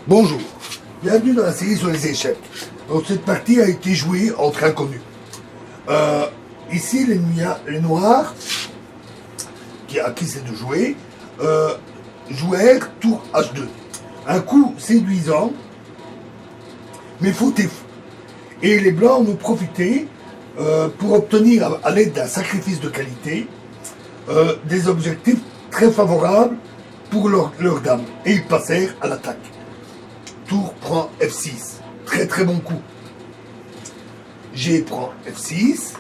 Bonjour, bienvenue dans la série sur les échecs. Donc cette partie a été jouée entre inconnus. Ici, les noirs, à qui c'est de jouer, jouèrent tour H2. Un coup séduisant, mais fautif. Et les blancs en ont profité pour obtenir, à l'aide d'un sacrifice de qualité, des objectifs très favorables pour leur dame. Et ils passèrent à l'attaque. Tour prend F6. Très très bon coup. G prend F6.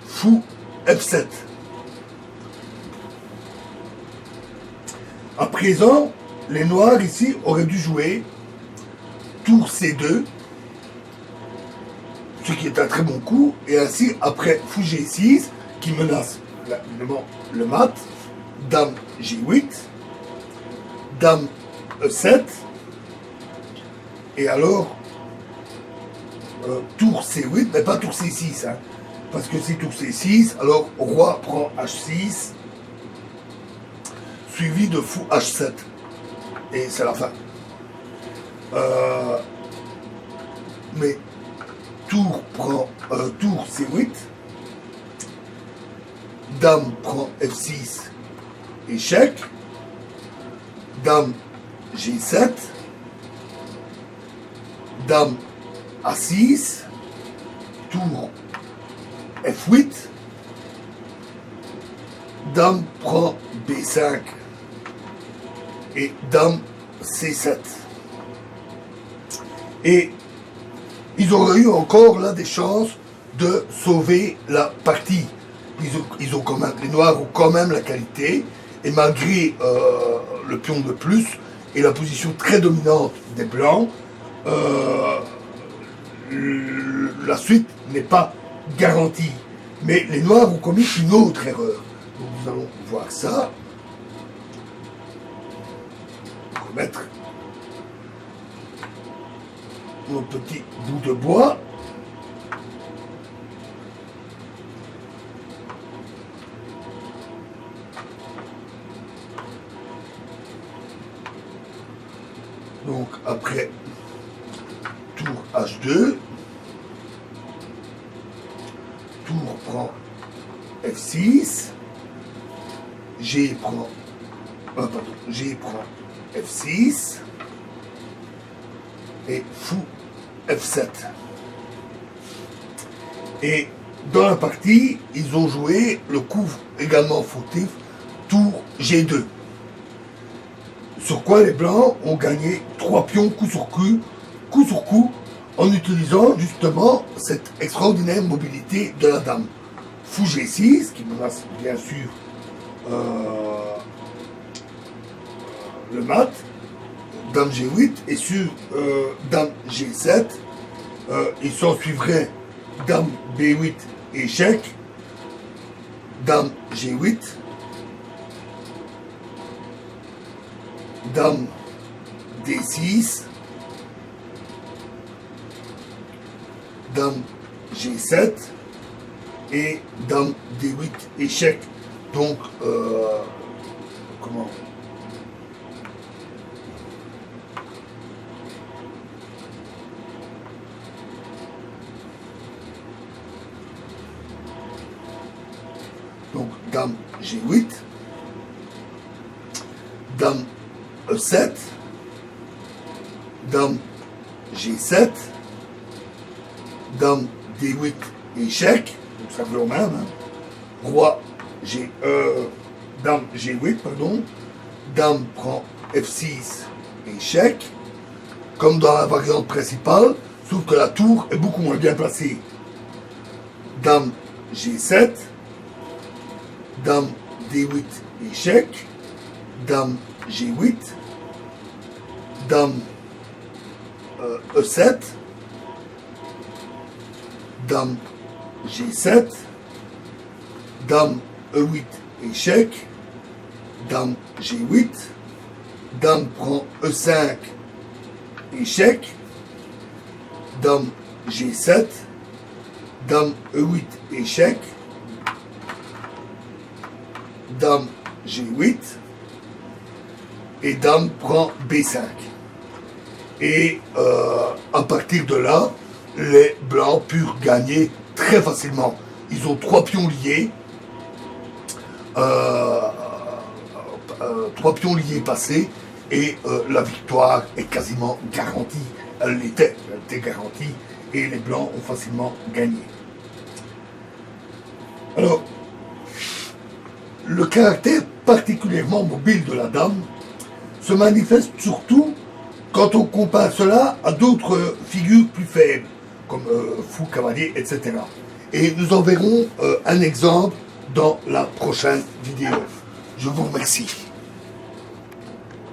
Fou F7. À présent, les noirs ici auraient dû jouer tour C2, ce qui est un très bon coup, et ainsi après fou G6 qui menace évidemment le mat, dame G8, dame E7, et alors tour C8, mais pas tour C6, hein, parce que c'est tour C6, alors roi prend H6, suivi de fou H7, et c'est la fin. Mais tour C8, dame prend F6, échec, dame G7, dame A6, tour F8, dame prend B5 et dame C7. Et ils auraient eu encore là des chances de sauver la partie. Ils ont quand même, les noirs ont quand même la qualité, et malgré le pion de plus et la position très dominante des blancs, la suite n'est pas garantie. Mais les noirs ont commis une autre erreur. Donc nous allons voir ça. Remettre nos petits bouts de bois. Donc après tour H2, tour prend F6, G prend F6 et fou F7. Et dans la partie, ils ont joué le coup également fautif, tour G2. Sur quoi les blancs ont gagné 3 pions coup sur coup, en utilisant justement cette extraordinaire mobilité de la dame. Fou G6, qui menace bien sûr le mat, dame G8, et sur dame G7, il s'en suivrait dame B8 échec, dame G8, dame D6, dame G7 et dame D8 échec. Donc, comment? Donc, dame G8, dame E7, dame G7, dame D8 échec, donc ça veut au même, hein. Roi dame G8, pardon, dame prend F6 échec, comme dans la variante principale, sauf que la tour est beaucoup moins bien placée. Dame G7, dame D8 échec, dame G8, dame E7, dame G7, dame E8 échec, dame G8, dame prend E5 échec, dame G7, dame E8 échec, dame G8, et dame prend B5. Et à partir de là, les blancs purent gagner très facilement. Ils ont 3 pions liés. 3 pions liés passés. Et la victoire est quasiment garantie. Elle était garantie. Et les blancs ont facilement gagné. Alors, le caractère particulièrement mobile de la dame se manifeste surtout quand on compare cela à d'autres figures plus faibles, comme fou, cavalier, etc. Et nous en verrons un exemple dans la prochaine vidéo. Je vous remercie.